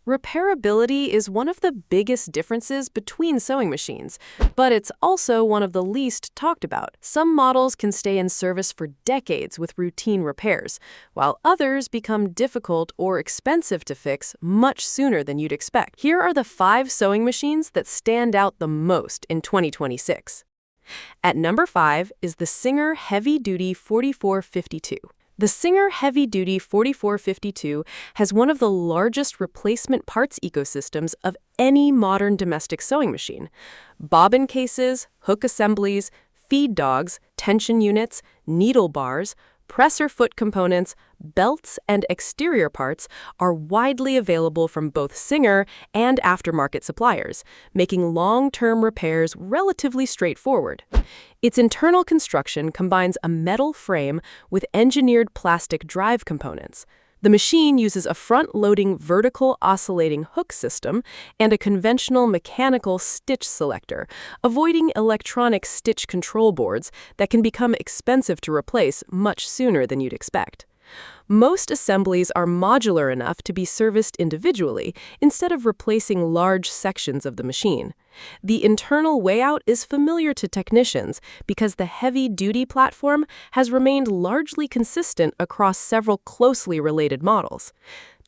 Repairability is one of the biggest differences between sewing machines, but it's also one of the least talked about. Some models can stay in service for decades with routine repairs, while others become difficult or expensive to fix much sooner than you'd expect. Here are the 5 sewing machines that stand out the most in 2026. At number 5 is the Singer Heavy Duty 4452. The Singer Heavy Duty 4452 has one of the largest replacement parts ecosystems of any modern domestic sewing machine. Bobbin cases, hook assemblies, feed dogs, tension units, needle bars, presser foot components, belts, and exterior parts are widely available from both Singer and aftermarket suppliers, making long-term repairs relatively straightforward. Its internal construction combines a metal frame with engineered plastic drive components. The machine uses a front-loading vertical oscillating hook system and a conventional mechanical stitch selector, avoiding electronic stitch control boards that can become expensive to replace much sooner than you'd expect. Most assemblies are modular enough to be serviced individually instead of replacing large sections of the machine. The internal layout is familiar to technicians because the heavy-duty platform has remained largely consistent across several closely related models.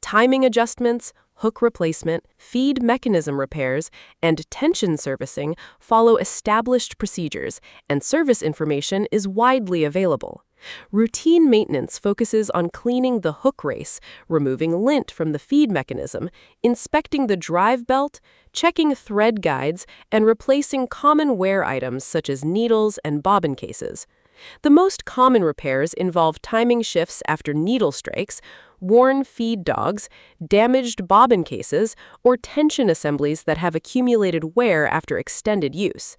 Timing adjustments, hook replacement, feed mechanism repairs, and tension servicing follow established procedures, and service information is widely available. Routine maintenance focuses on cleaning the hook race, removing lint from the feed mechanism, inspecting the drive belt, checking thread guides, and replacing common wear items such as needles and bobbin cases. The most common repairs involve timing shifts after needle strikes, worn feed dogs, damaged bobbin cases, or tension assemblies that have accumulated wear after extended use.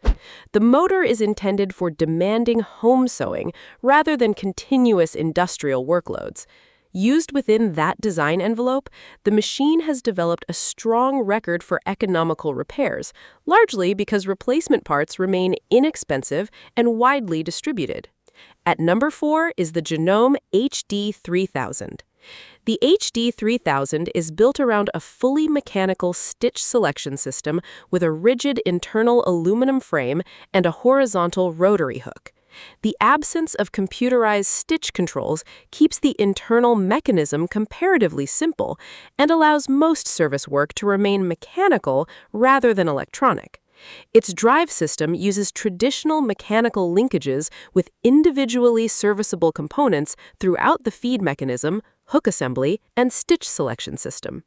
The motor is intended for demanding home sewing rather than continuous industrial workloads. Used within that design envelope, the machine has developed a strong record for economical repairs, largely because replacement parts remain inexpensive and widely distributed. At number 4 is the Janome HD3000. The HD3000 is built around a fully mechanical stitch selection system with a rigid internal aluminum frame and a horizontal rotary hook. The absence of computerized stitch controls keeps the internal mechanism comparatively simple and allows most service work to remain mechanical rather than electronic. Its drive system uses traditional mechanical linkages with individually serviceable components throughout the feed mechanism, hook assembly, and stitch selection system.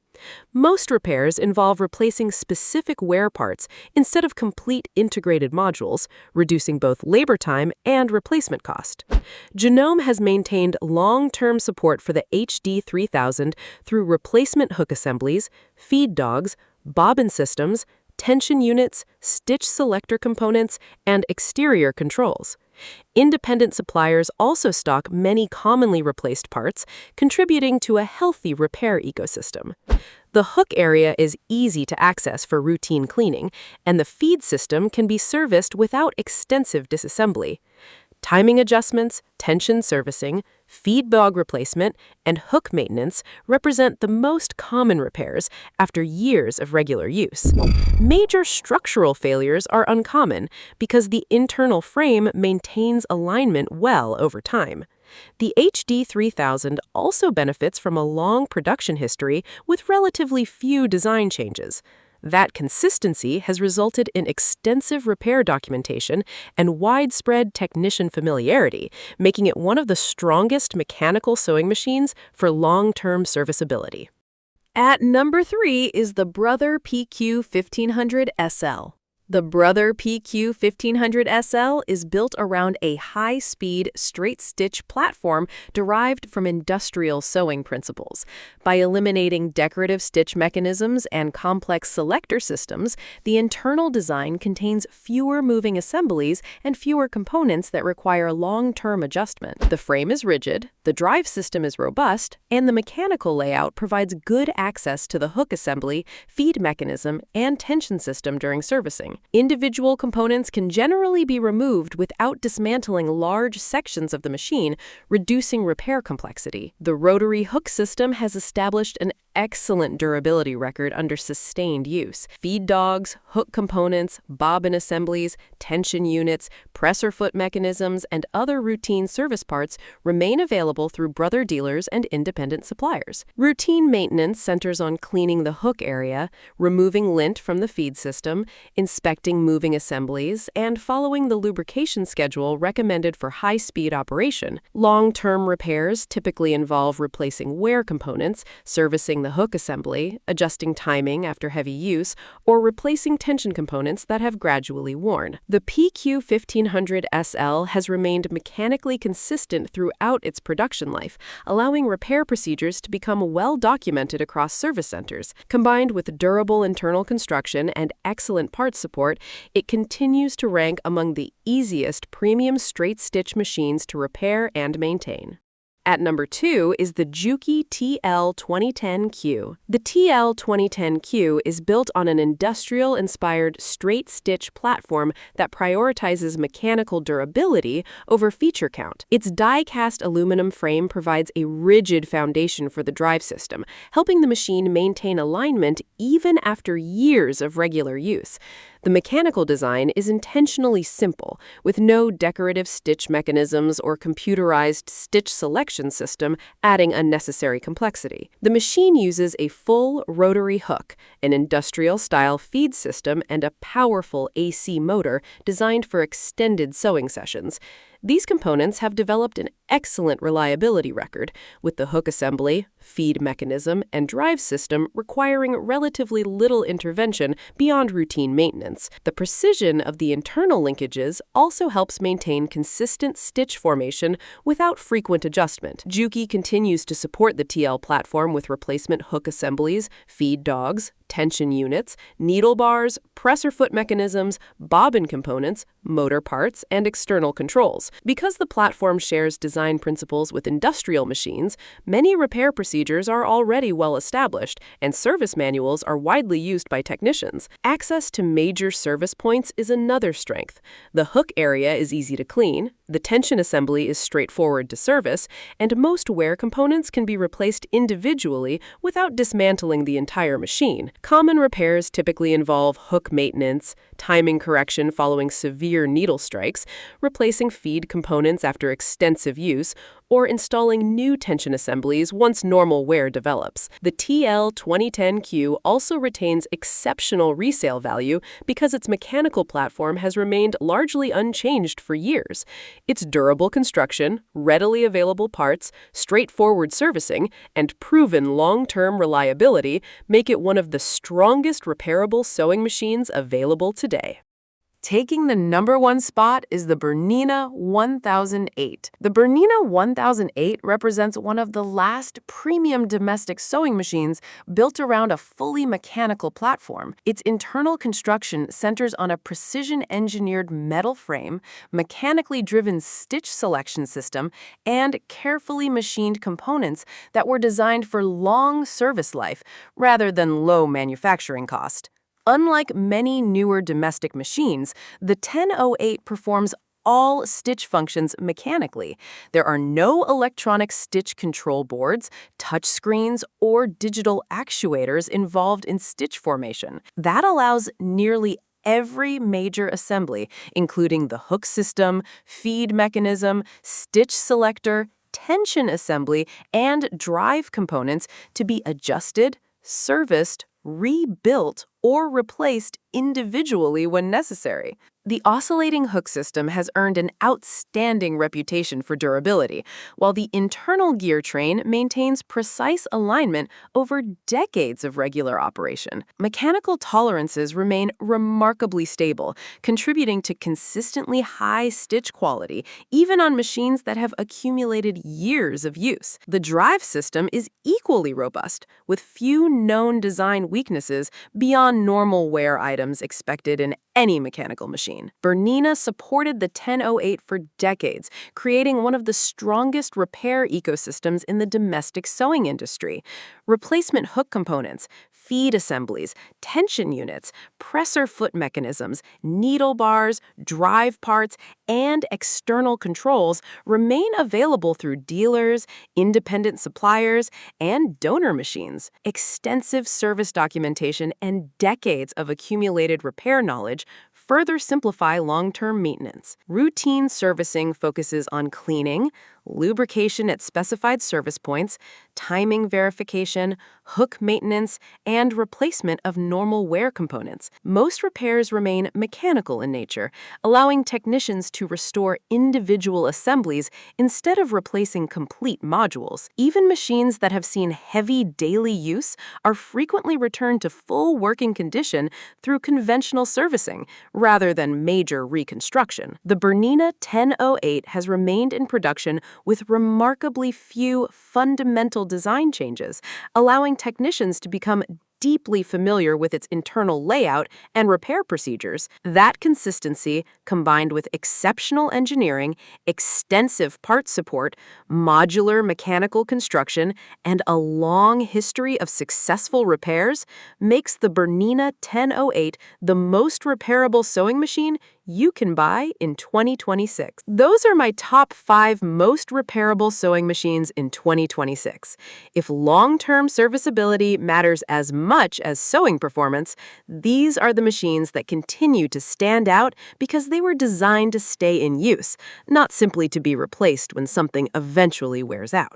Most repairs involve replacing specific wear parts instead of complete integrated modules, reducing both labor time and replacement cost. Janome has maintained long-term support for the HD3000 through replacement hook assemblies, feed dogs, bobbin systems, tension units, stitch selector components, and exterior controls. Independent suppliers also stock many commonly replaced parts, contributing to a healthy repair ecosystem. The hook area is easy to access for routine cleaning, and the feed system can be serviced without extensive disassembly. Timing adjustments, tension servicing, feed dog replacement, and hook maintenance represent the most common repairs after years of regular use. Major structural failures are uncommon because the internal frame maintains alignment well over time. The HD3000 also benefits from a long production history with relatively few design changes. That consistency has resulted in extensive repair documentation and widespread technician familiarity, making it one of the strongest mechanical sewing machines for long-term serviceability. At number 3 is the Brother PQ1500 SL. The Brother PQ1500 SL is built around a high-speed, straight-stitch platform derived from industrial sewing principles. By eliminating decorative stitch mechanisms and complex selector systems, the internal design contains fewer moving assemblies and fewer components that require long-term adjustment. The frame is rigid, the drive system is robust, and the mechanical layout provides good access to the hook assembly, feed mechanism, and tension system during servicing. Individual components can generally be removed without dismantling large sections of the machine, reducing repair complexity. The rotary hook system has established an excellent durability record under sustained use. Feed dogs, hook components, bobbin assemblies, tension units, presser foot mechanisms, and other routine service parts remain available through brother dealers and independent suppliers. Routine maintenance centers on cleaning the hook area, removing lint from the feed system, inspecting moving assemblies, and following the lubrication schedule recommended for high-speed operation. Long-term repairs typically involve replacing wear components, servicing the hook assembly, adjusting timing after heavy use, or replacing tension components that have gradually worn. The PQ1500SL has remained mechanically consistent throughout its production life, allowing repair procedures to become well documented across service centers. Combined with durable internal construction and excellent parts support, it continues to rank among the easiest premium straight-stitch machines to repair and maintain. At number 2 is the Juki TL2010Q. The TL2010Q is built on an industrial-inspired straight-stitch platform that prioritizes mechanical durability over feature count. Its die-cast aluminum frame provides a rigid foundation for the drive system, helping the machine maintain alignment even after years of regular use. The mechanical design is intentionally simple, with no decorative stitch mechanisms or computerized stitch selection system adding unnecessary complexity. The machine uses a full rotary hook, an industrial-style feed system, and a powerful AC motor designed for extended sewing sessions. These components have developed an excellent reliability record, with the hook assembly, feed mechanism, and drive system requiring relatively little intervention beyond routine maintenance. The precision of the internal linkages also helps maintain consistent stitch formation without frequent adjustment. Juki continues to support the TL platform with replacement hook assemblies, feed dogs, tension units, needle bars, presser foot mechanisms, bobbin components, motor parts, and external controls. Because the platform shares design principles with industrial machines, many repair procedures are already well established, and service manuals are widely used by technicians. Access to major service points is another strength. The hook area is easy to clean, the tension assembly is straightforward to service, and most wear components can be replaced individually without dismantling the entire machine. Common repairs typically involve hook maintenance, timing correction following severe needle strikes, replacing feed components after extensive use, or installing new tension assemblies once normal wear develops. The TL2010Q also retains exceptional resale value because its mechanical platform has remained largely unchanged for years. Its durable construction, readily available parts, straightforward servicing, and proven long-term reliability make it one of the strongest repairable sewing machines available today. Taking the number 1 spot is the Bernina 1008. The Bernina 1008 represents one of the last premium domestic sewing machines built around a fully mechanical platform. Its internal construction centers on a precision-engineered metal frame, mechanically driven stitch selection system, and carefully machined components that were designed for long service life rather than low manufacturing cost. Unlike many newer domestic machines, the 1008 performs all stitch functions mechanically. There are no electronic stitch control boards, touch screens, or digital actuators involved in stitch formation. That allows nearly every major assembly, including the hook system, feed mechanism, stitch selector, tension assembly, and drive components, to be adjusted, serviced, rebuilt, or replaced individually when necessary. The oscillating hook system has earned an outstanding reputation for durability, while the internal gear train maintains precise alignment over decades of regular operation. Mechanical tolerances remain remarkably stable, contributing to consistently high stitch quality, even on machines that have accumulated years of use. The drive system is equally robust, with few known design weaknesses beyond normal wear items expected in any mechanical machine. Bernina supported the 1008 for decades, creating one of the strongest repair ecosystems in the domestic sewing industry. Replacement hook components, feed assemblies, tension units, presser foot mechanisms, needle bars, drive parts, and external controls remain available through dealers, independent suppliers, and donor machines. Extensive service documentation and decades of accumulated repair knowledge further simplify long-term maintenance. Routine servicing focuses on cleaning, lubrication at specified service points, timing verification, hook maintenance, and replacement of normal wear components. Most repairs remain mechanical in nature, allowing technicians to restore individual assemblies instead of replacing complete modules. Even machines that have seen heavy daily use are frequently returned to full working condition through conventional servicing rather than major reconstruction. The Bernina 1008 has remained in production with remarkably few fundamental design changes, allowing technicians to become deeply familiar with its internal layout and repair procedures. That consistency, combined with exceptional engineering, extensive parts support, modular mechanical construction, and a long history of successful repairs, makes the Bernina 1008 the most repairable sewing machine you can buy in 2026. Those are my top 5 most repairable sewing machines in 2026. If long-term serviceability matters as much as sewing performance, these are the machines that continue to stand out because they were designed to stay in use, not simply to be replaced when something eventually wears out.